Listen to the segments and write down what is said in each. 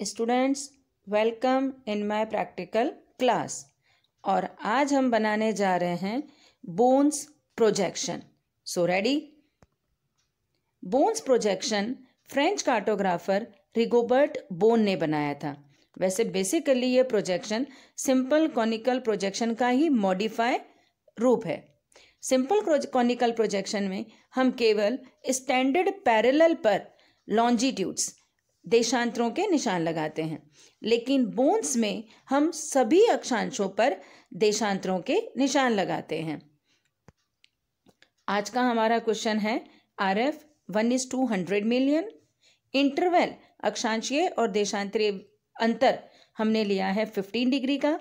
Students, welcome in my practical class. और आज हम बनाने जा रहे हैं Bonne's projection. So ready. Bonne's projection French cartographer Rigobert Bonne ने बनाया था। वैसे बेसिकली ये प्रोजेक्शन सिंपल कॉनिकल प्रोजेक्शन का ही मॉडिफाई रूप है। सिंपल कॉनिकल प्रोजेक्शन में हम केवल स्टैंडर्ड पैरेलल पर लॉन्जिट्यूड्स देशांतरों के निशान लगाते हैं, लेकिन बोन्स में हम सभी अक्षांशों पर देशांतरों के निशान लगाते हैं। आज का हमारा क्वेश्चन है RF 1:100 मिलियन। इंटरवल अक्षांशीय और देशांतरीय अंतर हमने लिया है 15 डिग्री का।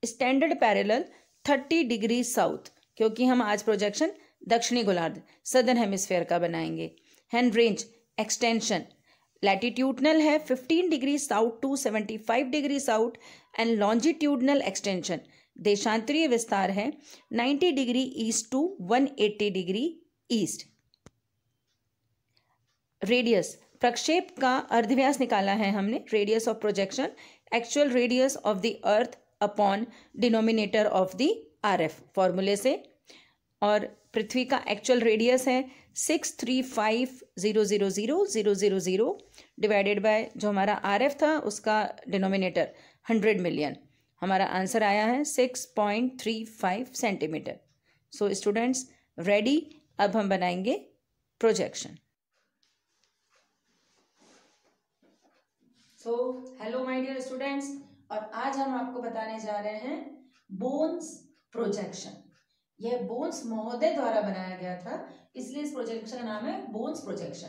स्टैंडर्ड पैरेलल 30 डिग्री साउथ, क्योंकि हम आज प्रोजेक्शन दक्षिणी गोलार्ध सदर्न हेमिस्फेयर का बनाएंगे। हैंड रेंज एक्सटेंशन लैटिट्यूडनल है 15 degree south to 75 degree south and longitudinal extension देशांतरीय विस्तार है 90 degree east to 180 degree east. Radius प्रक्षेप का अर्धव्यास निकाला है हमने। Radius of projection actual radius of the earth upon denominator of the RF फॉर्मूले से। और पृथ्वी का एक्चुअल रेडियस है 635,000,000 डिवाइडेड बाय जो हमारा RF था उसका डिनोमिनेटर 100 मिलियन। हमारा आंसर आया है 6.35 सेंटीमीटर। सो स्टूडेंट्स रेडी, अब हम बनाएंगे projection. So hello my dear students, और आज हम आपको बताने जा रहे हैं बोन्स प्रोजेक्शन। यह बोन्स महोदय द्वारा बनाया गया था, इसलिए इस प्रोजेक्शन का नाम है बोन्स प्रोजेक्शन।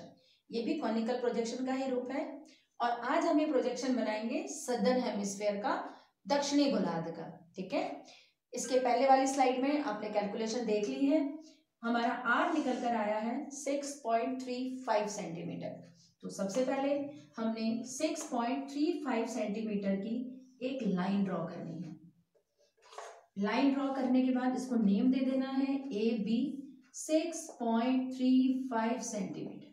ये भी कॉनिकल प्रोजेक्शन का ही रूप है। और आज हम ये प्रोजेक्शन बनाएंगे सदर्न हेमिस्फेयर का, दक्षिणी गोलार्ध का। ठीक है, इसके पहले वाली स्लाइड में आपने कैलकुलेशन देख ली है। हमारा R निकल कर आया है 6.35 सेंटीमीटर। तो सबसे पहले हमने 6.35 सेंटीमीटर की एक लाइन ड्रॉ करनी है। लाइन ड्रॉ करने के बाद इसको नेम दे देना है AB 6.35 सेंटीमीटर।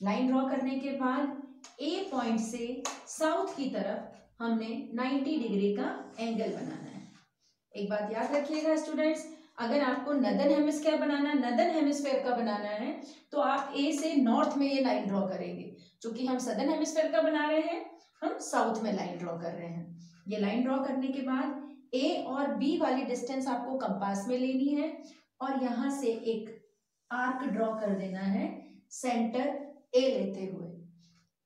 लाइन ड्रॉ करने के बाद A पॉइंट से साउथ की तरफ हमने 90 डिग्री का एंगल बनाना है। एक बात याद रखिएगा स्टूडेंट्स, अगर आपको नदर्न हेमिस्फेयर का बनाना है तो आप A से नॉर्थ में ये लाइन ड्रॉ करेंगे। चूंकि हम सदर्न हेमिस्फेयर का बना रहे हैं, हम साउथ में लाइन ड्रॉ कर रहे हैं। ये लाइन ड्रॉ करने के बाद A और B वाली डिस्टेंस आपको कंपास में लेनी है और यहां से एक आर्क ड्रॉ कर देना है सेंटर A लेते हुए।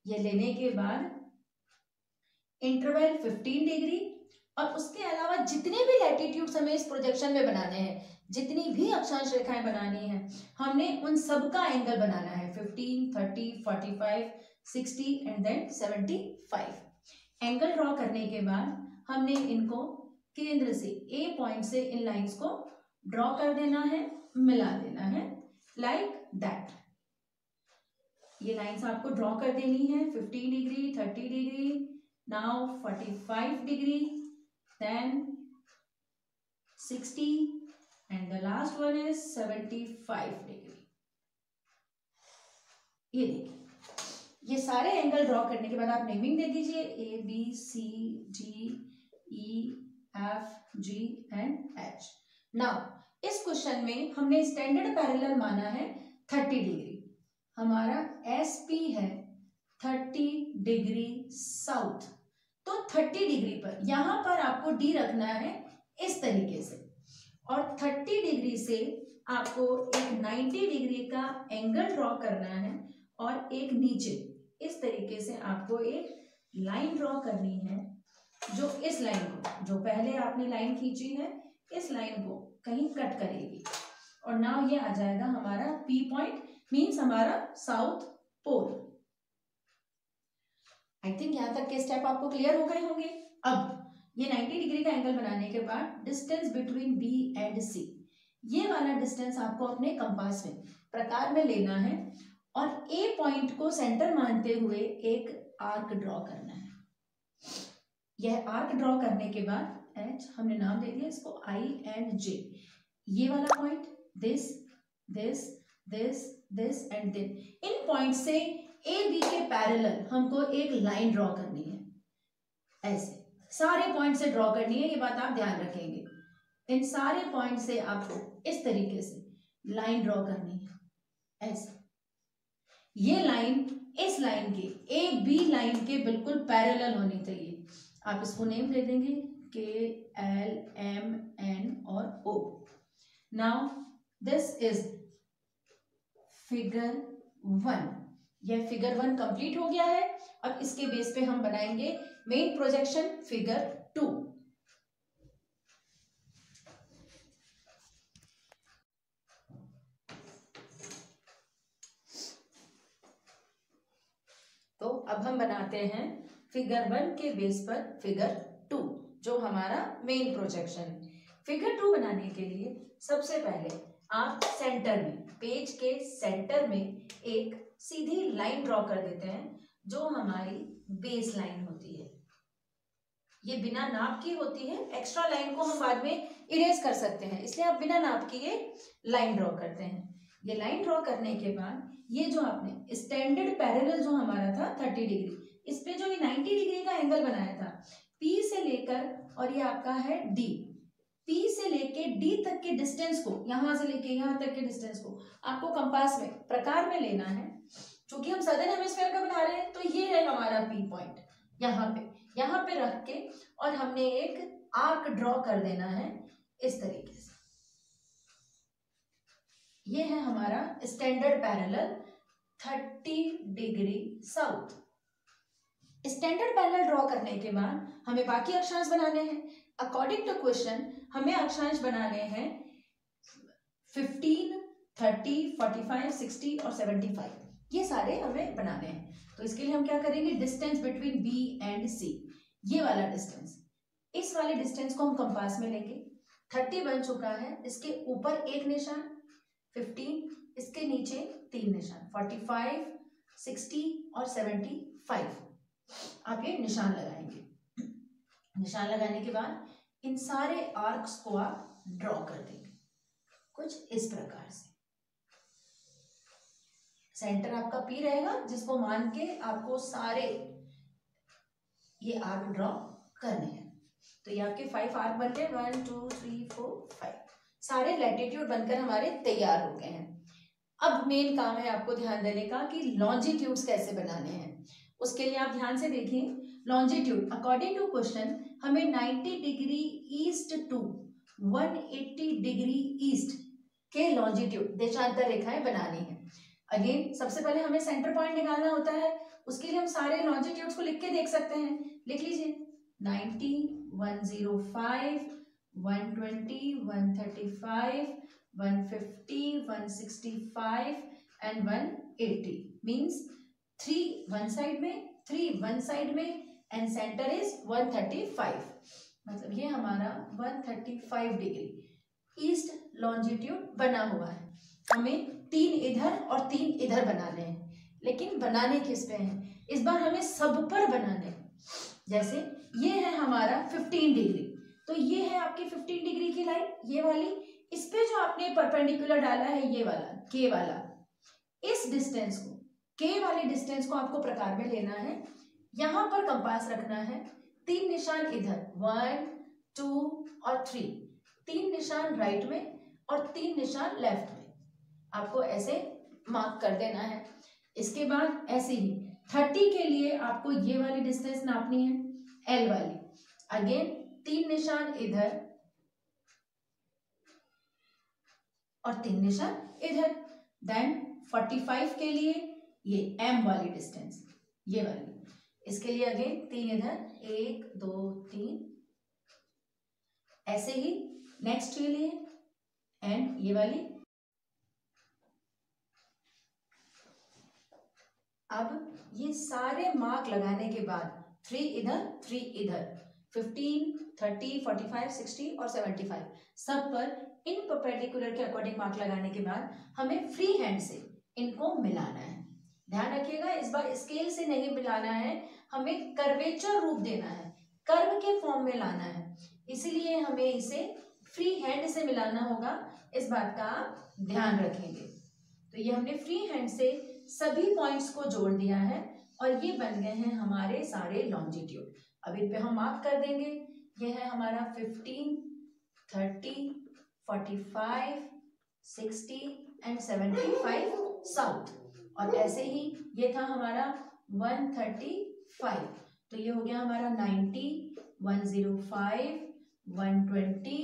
ये लेने के बाद इंटरवल 15 डिग्री और उसके अलावा जितने भी लैटिट्यूड्स हमें इस प्रोजेक्शन में बनाने हैं, जितनी भी अक्षांश रेखाएं बनानी है, हमने उन सब का एंगल बनाना है 15, 30, 45, 60 एंड देन 75। एंगल ड्रॉ करने के बाद हमने इनको केंद्र से A पॉइंट से इन लाइंस को ड्रॉ कर देना है, मिला देना है लाइक दैट। ये लाइंस आपको ड्रॉ कर देनी है 15 degree, 30 degree, now 45 degree, then 60 and the last one is 75 degree. ये देखिए, ये सारे एंगल ड्रॉ करने के बाद आप नेमिंग दे दीजिए ABCDEFG एंड H। नाउ इस क्वेश्चन में हमने स्टैंडर्ड पैरेलल माना है 30 डिग्री। हमारा SP है 30 डिग्री साउथ, तो 30 डिग्री पर यहां पर आपको D रखना है इस तरीके से, और 30 डिग्री से आपको एक 90 डिग्री का एंगल ड्रॉ करना है और एक नीचे इस तरीके से आपको एक लाइन ड्रॉ करनी है, जो इस लाइन को, जो पहले आपने लाइन खींची है, इस लाइन को कहीं कट करेगी और नाउ ये आ जाएगा हमारा P पॉइंट, मींस हमारा साउथ पोल। आई थिंक यहां तक के स्टेप आपको क्लियर हो गए होंगे। अब ये 90 डिग्री का एंगल बनाने के बाद distance between B and C, ये वाला डिस्टेंस आपको अपने कंपास में प्रकार में लेना है और A पॉइंट को सेंटर मानते हुए एक आर्क ड्रॉ करना है। यह आर्क ड्रॉ करने के बाद H हमने नाम दे दिया इसको I एंड J। ये वाला point, this this this this and this, in point से AB के पैरेलल हमको एक लाइन ड्रॉ करनी है। ऐसे सारे पॉइंट से ड्रॉ करनी है, ये बात आप ध्यान रखेंगे। इन सारे पॉइंट से आपको इस तरीके से लाइन ड्रॉ करनी है ऐसे। ये लाइन इस लाइन के ए बी लाइन के बिल्कुल पैरेलल होनी चाहिए। आप इसको नेम दे देंगे के एल एम एन और O. Now this is figure 1। यह फिगर 1 कंप्लीट हो गया है। अब इसके बेस पे हम बनाएंगे मेन प्रोजेक्शन फिगर 2। तो अब हम बनाते हैं फिगर 1 के बेस पर फिगर 2, जो हमारा मेन प्रोजेक्शन है। फिगर 2 बनाने के लिए सबसे पहले आप सेंटर में, पेज के सेंटर में एक सीधी लाइन ड्रॉ कर देते हैं, जो हमारी बेस लाइन होती है। ये बिना नाप की होती है, एक्स्ट्रा लाइन को हम बाद में इरेज कर सकते हैं, इसलिए आप बिना नाप की ये लाइन ड्रॉ करते हैं। ये लाइन ड्रॉ करने के बाद ये जो आपने स्टैंडर्ड पैरेलल जो हमारा था 30 डिग्री, इस पे जो ये 90 डिग्री का एंगल बनाया था, P से लेकर और ये आपका है D, P से लेके D तक के डिस्टेंस को, यहां से लेके यहां तक के डिस्टेंस को आपको कंपास में प्रकार में लेना है। क्योंकि हम सदर्न हेमिस्फीयर का बना रहे हैं, तो ये है हमारा P पॉइंट। यहाँ पे रख के और हमने एक आर्क ड्रॉ कर देना है इस तरीके से। ये है हमारा standard parallel 30 degree south. Standard parallel draw करने के बाद हमें बाकी अक्षांश बनाने हैं। अकॉर्डिंग टू क्वेश्चन हमें अक्षांश बनाने हैं 15, 30, 45, 60 और 75। ये सारे हमें बनाने हैं। तो इसके लिए हम क्या करेंगे, डिस्टेंस बिटवीन बी एंड सी, ये वाला डिस्टेंस, इस वाले डिस्टेंस को हम कंपास में लेंगे। 30 बन चुका है, इसके ऊपर एक निशान 15, इसके नीचे 3 निशान 45, 60 और 75। आप ये निशान लगाएंगे। निशान लगाने के बाद इन सारे आर्क्स को आप ड्रॉ कर देंगे कुछ इस प्रकार से। सेंटर आपका P रहेगा, जिसको मान के आपको सारे ये आर्क ड्रॉ करने हैं। तो ये आपके 5 आर्क बन गए, 1 2 3 4 5, सारे लैटिट्यूड बनकर हमारे तैयार हो गए हैं। अब मेन काम है आपको ध्यान देने का कि लॉन्जिट्यूड्स कैसे बनाने हैं। उसके लिए आप ध्यान से देखिए, लॉन्जिट्यूड अकॉर्डिंग टू क्वेश्चन हमें 90 degree east to 180 degree east के लॉन्जिट्यूड देशांतर रेखाएं बनानी है। अगेन सबसे पहले हमें सेंटर पॉइंट निकालना होता है, उसके लिए हम सारे लॉन्जिट्यूड्स को लिख के देख सकते हैं। लिख लीजिए 90, 105, 120, 135, 150, 165 एंड 180 मीन्स 3 वन साइड में, 3 वन साइड में एंड सेंटर इज 135। मतलब ये हमारा 135 डिग्री ईस्ट लॉन्जिट्यूड बना हुआ है। हमें 3 इधर और 3 इधर बनाने हैं, लेकिन बनाने किस पे हैं, इस बार हमें सब पर बनाने हैं। जैसे ये है हमारा 15 डिग्री, तो ये है आपकी 15 डिग्री की लाइन, ये वाली। इस पे जो आपने परपेंडिकुलर डाला है ये वाला के वाला, इस डिस्टेंस को, के वाले डिस्टेंस को आपको प्रकार में लेना है। यहां पर कंपास रखना है, 3 निशान इधर 1 2 और 3, 3 निशान राइट में और 3 निशान लेफ्ट में, आपको ऐसे मार्क कर देना है। इसके बाद ऐसे ही 30 के लिए आपको ये वाली डिस्टेंस नापनी है, एल वाली। अगेन 3 निशान इधर और 3 निशान इधर। देन 45 के लिए ये एम वाली डिस्टेंस, ये वाली। इसके लिए अगेन 3 इधर, 1 2 3, ऐसे ही नेक्स्ट के लिए एंड ये वाली। अब ये सारे मार्क लगाने के बाद 3 इधर 3 इधर, 15, 30, 45, 60 और 75 सब पर इन परपेंडिकुलर के अकॉर्डिंग मार्क लगाने के बाद हमें फ्री हैंड से इनको मिलाना है। ध्यान रखिएगा, इस बार स्केल से नहीं मिलाना है, हमें कर्वेचर रूप देना है, कर्व के फॉर्म में लाना है, इसलिए हमें इसे फ्री हैंड से मिलाना होगा। इस बात का आप ध्यान रखेंगे। तो ये हमने फ्री हैंड से सभी पॉइंट्स को जोड़ दिया है और ये बन गए हैं हमारे सारे लॉन्जिट्यूड। अब इन पे हम मार्क कर देंगे। ये है हमारा 15, 30, 45, 60 एंड 75 साउथ। और ऐसे ही ये था हमारा 135, तो ये हो गया हमारा 90, 105, 120,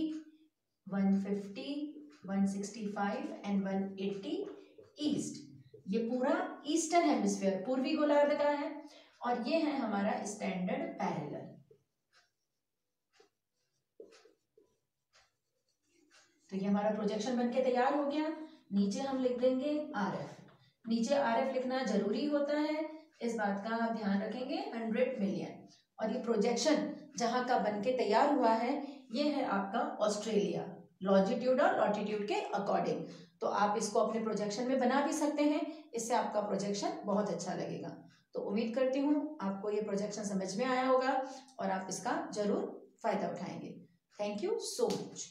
150, 165 एंड 180 ईस्ट। ये पूरा ईस्टर्न हेमिस्फीयर पूर्वी गोलार्ध का है। और ये है हमारा स्टैंडर्ड पैरेलल। तो ये हमारा प्रोजेक्शन बनके तैयार हो गया। नीचे हम लिख देंगे RF। नीचे RF लिखना जरूरी होता है, इस बात का आप ध्यान रखेंगे। 100 मिलियन। और ये प्रोजेक्शन जहां का बनके तैयार हुआ है ये है आपका ऑस्ट्रेलिया, लॉन्जिट्यूड और लॉटिट्यूड के अकॉर्डिंग। तो आप इसको अपने प्रोजेक्शन में बना भी सकते हैं, इससे आपका प्रोजेक्शन बहुत अच्छा लगेगा। तो उम्मीद करती हूँ आपको ये प्रोजेक्शन समझ में आया होगा और आप इसका जरूर फायदा उठाएंगे। Thank you so much.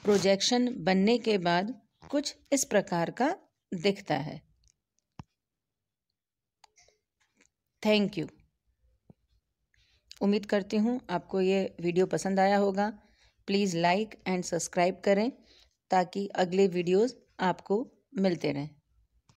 Projection बनने के बाद कुछ इस प्रकार का दिखता है। Thank you. उम्मीद करती हूँ आपको ये वीडियो पसंद आया होगा। प्लीज़ लाइक एंड सब्सक्राइब करें ताकि अगले वीडियोस आपको मिलते रहें।